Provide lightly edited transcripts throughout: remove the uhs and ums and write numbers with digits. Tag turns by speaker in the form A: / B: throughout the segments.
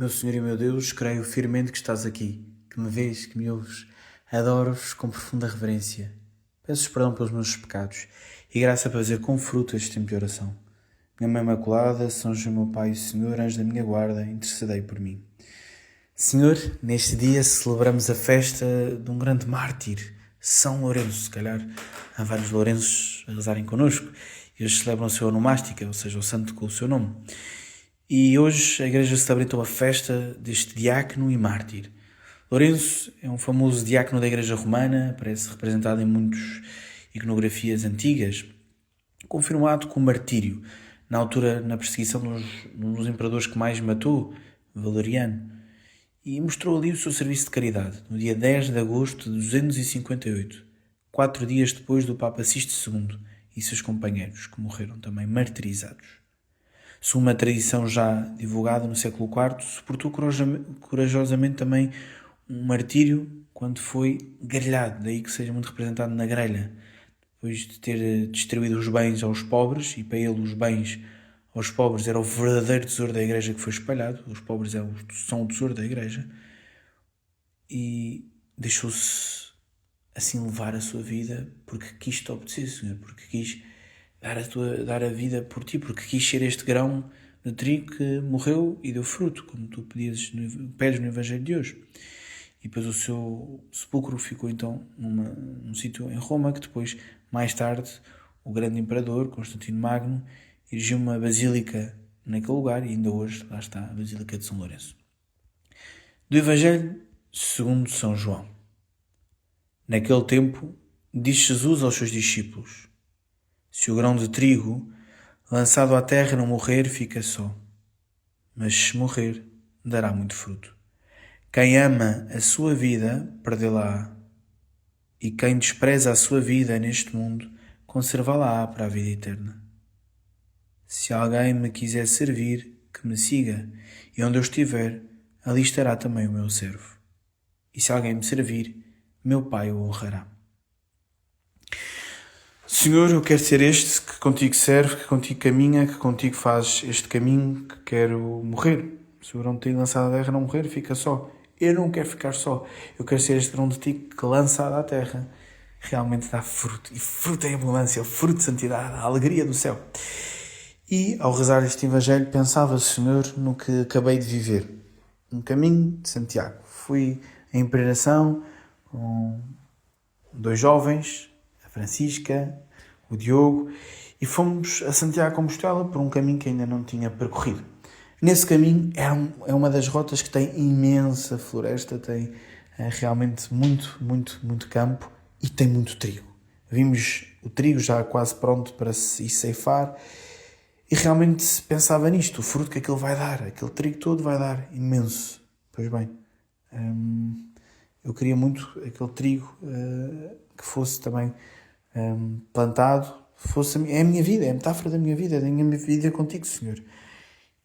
A: Meu Senhor e meu Deus, creio firmemente que estás aqui, que me vês, que me ouves. Adoro-vos com profunda reverência. Peço perdão pelos meus pecados e graça para fazer com fruto este tempo de oração. Minha Mãe Imaculada, São João meu Pai e Senhor, anjo da minha guarda, intercedei por mim. Senhor, neste dia celebramos a festa de um grande mártir, São Lourenço. Se calhar há vários Lourenços a rezarem connosco. Eles celebram a sua onomástica, ou seja, o santo com o seu nome. E hoje a Igreja celebra então a festa deste diácono e mártir. Lourenço é um famoso diácono da Igreja Romana, aparece representado em muitas iconografias antigas, confirmado com martírio, na altura na perseguição dos imperadores que mais matou, Valeriano, e mostrou ali o seu serviço de caridade, no dia 10 de agosto de 258, 4 dias depois do Papa Sisto II e seus companheiros, que morreram também martirizados. Segundo uma tradição já divulgada no século IV, suportou corajosamente também um martírio quando foi grelhado, daí que seja muito representado na grelha, depois de ter distribuído os bens aos pobres, e para ele os bens aos pobres era o verdadeiro tesouro da Igreja que foi espalhado, os pobres são o tesouro da Igreja, e deixou-se assim levar a sua vida porque quis te obedecer, Senhor, porque quis dar a vida por ti, porque quis ser este grão de trigo que morreu e deu fruto, como tu pedes no Evangelho de hoje. E depois o seu sepulcro ficou então num sítio em Roma, que depois, mais tarde, o grande imperador, Constantino Magno, erigiu uma basílica naquele lugar, e ainda hoje lá está a Basílica de São Lourenço. Do Evangelho segundo São João. Naquele tempo, disse Jesus aos seus discípulos: se o grão de trigo, lançado à terra, não morrer, fica só. Mas se morrer, dará muito fruto. Quem ama a sua vida, perdê-la-á. E quem despreza a sua vida neste mundo, conservá-la-á para a vida eterna. Se alguém me quiser servir, que me siga, e onde eu estiver, ali estará também o meu servo. E se alguém me servir, meu Pai o honrará. Senhor, eu quero ser este que contigo serve, que contigo caminha, que contigo faz este caminho, que quero morrer. Se o grão de trigo lançado à terra não morrer, fica só. Eu não quero ficar só. Eu quero ser este grão de trigo que, lançado à terra, realmente dá fruto. E fruto em abundância, fruto de santidade, a alegria do céu. E, ao rezar este Evangelho, pensava, Senhor, no que acabei de viver. Um caminho de Santiago. Fui em peregrinação com 2 jovens, a Francisca, o Diogo, e fomos a Santiago de Compostela por um caminho que ainda não tinha percorrido. Nesse caminho é uma das rotas que tem imensa floresta, tem realmente muito campo e tem muito trigo. Vimos o trigo já quase pronto para se ceifar e realmente pensava nisto, o fruto que aquilo vai dar, aquele trigo todo vai dar imenso. Pois bem, eu queria muito aquele trigo que fosse também plantado, é a minha vida, é a metáfora da minha vida, da minha vida contigo, Senhor.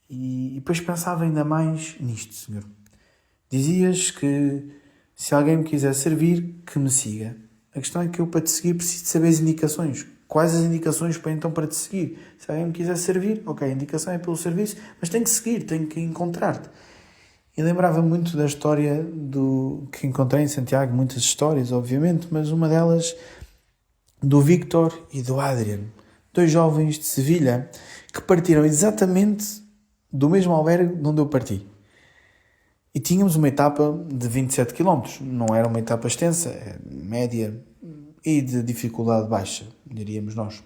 A: E depois pensava ainda mais nisto, Senhor. Dizias que se alguém me quiser servir, que me siga. A questão é que eu, para te seguir, preciso de saber as indicações. Quais as indicações para te seguir? Se alguém me quiser servir, ok, a indicação é pelo serviço, mas tenho que seguir, tenho que encontrar-te. E lembrava muito da história que encontrei em Santiago, muitas histórias, obviamente, mas uma delas do Víctor e do Adrian, 2 jovens de Sevilha que partiram exatamente do mesmo albergue de onde eu parti. E tínhamos uma etapa de 27 km, não era uma etapa extensa, média e de dificuldade baixa, diríamos nós.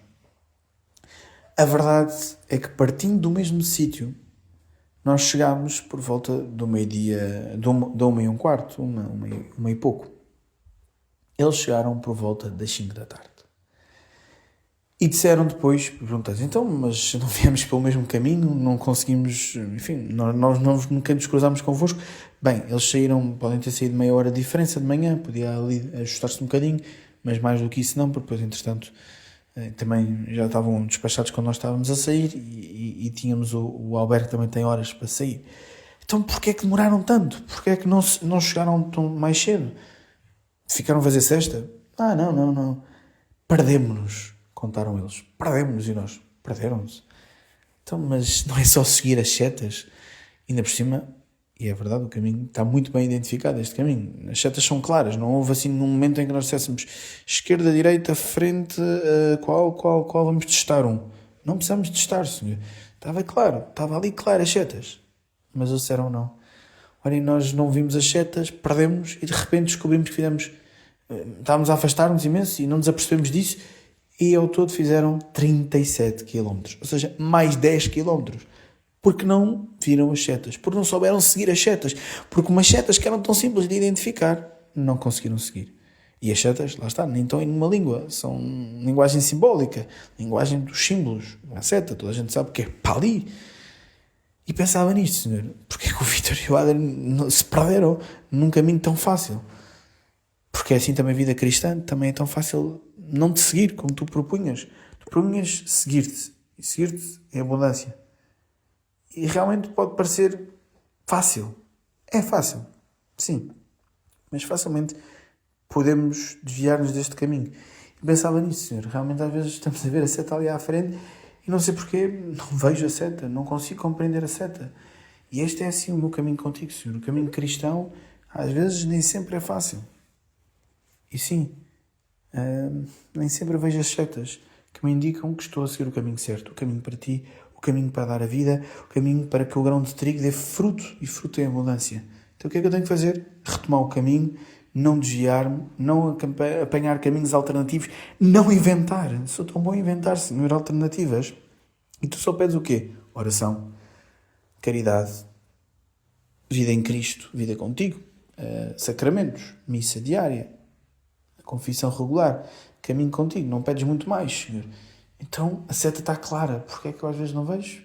A: A verdade é que, partindo do mesmo sítio, nós chegámos por volta do meio-dia, de 1h15, uma e pouco. Eles chegaram por volta das 5 da tarde. E disseram depois, perguntaram, então, mas não viemos pelo mesmo caminho, não conseguimos, enfim, nós nunca nos cruzámos convosco. Bem, eles saíram, podem ter saído meia hora de diferença de manhã, podia ali ajustar-se um bocadinho, mas mais do que isso não, porque depois, entretanto, também já estavam despachados quando nós estávamos a sair e tínhamos o albergue também tem horas para sair. Então, porquê é que demoraram tanto? Porquê é que não chegaram tão mais cedo? Ficaram a fazer cesta? Não. Perdemos-nos. Contaram eles. Perdemos-nos e nós. Perderam-se. Então, mas não é só seguir as setas? Ainda por cima, E é verdade, o caminho está muito bem identificado, este caminho. As setas são claras, não houve assim num momento em que nós disséssemos esquerda, direita, frente, qual vamos testar um. Não precisamos testar, Senhor. Estava claro, estava ali claro as setas. Mas eles disseram não. Olha, e nós não vimos as setas, perdemos e de repente descobrimos que estávamos a afastar-nos imenso e não nos apercebemos disso e ao todo fizeram 37 km, ou seja, mais 10 km, porque não viram as setas, porque não souberam seguir as setas, porque umas setas que eram tão simples de identificar, não conseguiram seguir. E as setas, lá está, nem estão em uma língua, são linguagem simbólica, linguagem dos símbolos, a seta, toda a gente sabe que é para ali. E pensava nisto, Senhor, porque é que o Vítor e o Adriano se perderam num caminho tão fácil? Porque é assim também a vida cristã, também é tão fácil não te seguir como tu propunhas. Tu propunhas seguir-te, e seguir-te em abundância. E realmente pode parecer fácil. É fácil, sim, mas facilmente podemos desviar-nos deste caminho. E pensava nisso, Senhor, realmente às vezes estamos a ver a seta ali à frente e não sei porquê, não vejo a seta, não consigo compreender a seta. E este é assim o meu caminho contigo, Senhor. O caminho cristão, às vezes, nem sempre é fácil. E sim, nem sempre vejo as setas que me indicam que estou a seguir o caminho certo. O caminho para ti, o caminho para dar a vida, o caminho para que o grão de trigo dê fruto e fruto em abundância. Então o que é que eu tenho que fazer? Retomar o caminho, não desviar-me, não apanhar caminhos alternativos, não inventar. Sou tão bom a inventar, Senhor, alternativas. E tu só pedes o quê? Oração, caridade, vida em Cristo, vida contigo, sacramentos, missa diária, confissão regular, caminho contigo. Não pedes muito mais, Senhor. Então a seta está clara. Porquê é que eu às vezes não vejo?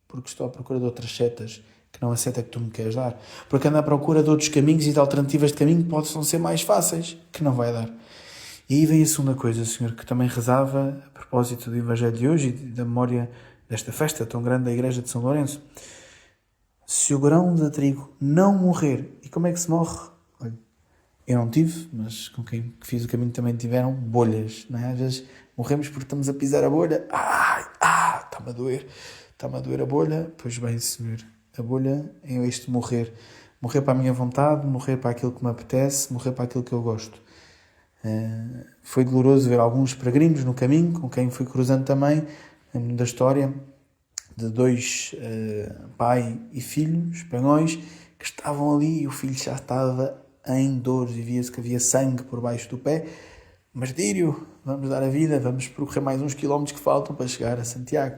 A: Porque estou à procura de outras setas que não a seta que tu me queres dar. Porque ando à procura de outros caminhos e de alternativas de caminho que possam ser mais fáceis, que não vai dar. E aí vem a segunda coisa, Senhor, que também rezava a propósito do Evangelho de hoje e da memória desta festa tão grande da Igreja de São Lourenço. Se o grão de trigo não morrer, e como é que se morre? Olha, eu não tive, mas com quem fiz o caminho também tiveram bolhas, não é? Às vezes morremos porque estamos a pisar a bolha. Está-me a doer a bolha. Pois bem, Senhor, a bolha é este morrer. Morrer para a minha vontade, morrer para aquilo que me apetece, morrer para aquilo que eu gosto. Foi doloroso ver alguns peregrinos no caminho, com quem fui cruzando também, lembro da história de dois pai e filho espanhóis que estavam ali e o filho já estava em dores e via-se que havia sangue por baixo do pé. Martírio, vamos dar a vida, vamos percorrer mais uns quilómetros que faltam para chegar a Santiago.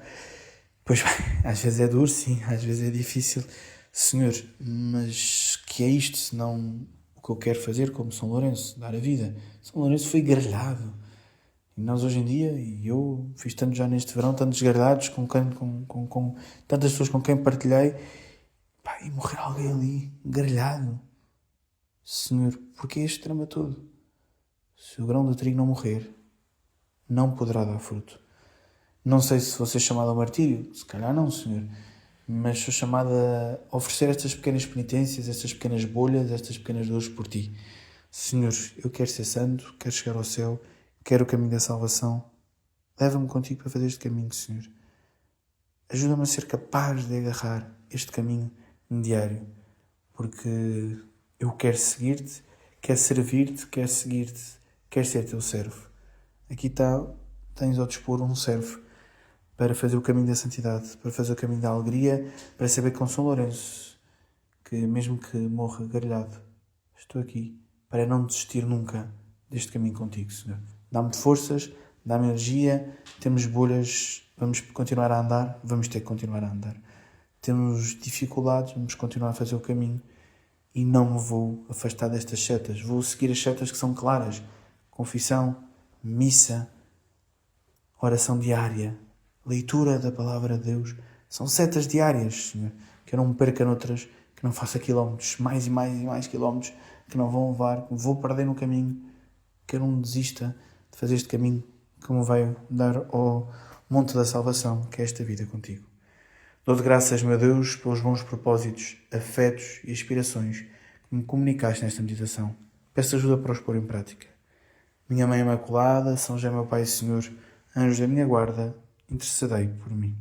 A: Pois bem, às vezes é duro, sim, às vezes é difícil, Senhor, mas que é isto, senão o que eu quero fazer como São Lourenço, dar a vida. São Lourenço foi grelhado. E nós hoje em dia, e eu fiz tanto já neste verão, tantos grelhados com tantas pessoas com quem partilhei, e morrer alguém ali, grelhado. Senhor, porquê este drama todo? Se o grão de trigo não morrer, não poderá dar fruto. Não sei se vou ser chamado ao martírio, se calhar não, Senhor, mas sou chamado a oferecer estas pequenas penitências, estas pequenas bolhas, estas pequenas dores por ti. Senhor, eu quero ser santo, quero chegar ao céu, quero o caminho da salvação. Leva-me contigo para fazer este caminho, Senhor. Ajuda-me a ser capaz de agarrar este caminho diário, porque eu quero seguir-te, quero servir-te, quero seguir-te, quero ser teu servo. Aqui tens ao dispor um servo para fazer o caminho da santidade, para fazer o caminho da alegria, para saber que com São Lourenço, que mesmo que morra grelhado, estou aqui para não desistir nunca deste caminho contigo, Senhor. Dá-me forças, dá-me energia, temos bolhas, vamos continuar a andar, vamos ter que continuar a andar. Temos dificuldades, vamos continuar a fazer o caminho e não me vou afastar destas setas, vou seguir as setas que são claras. Confissão, missa, oração diária, leitura da Palavra de Deus, são setas diárias, Senhor, que eu não me perca noutras, que não faça quilómetros, mais e mais e mais quilómetros, que não vão levar, que vou perder no caminho, que eu não desista de fazer este caminho que me vai dar ao monte da salvação, que é esta vida contigo. Dou-te graças, meu Deus, pelos bons propósitos, afetos e aspirações que me comunicaste nesta meditação. Peço ajuda para os pôr em prática. Minha Mãe Imaculada, São José meu Pai e Senhor, anjos da minha guarda, intercedei por mim.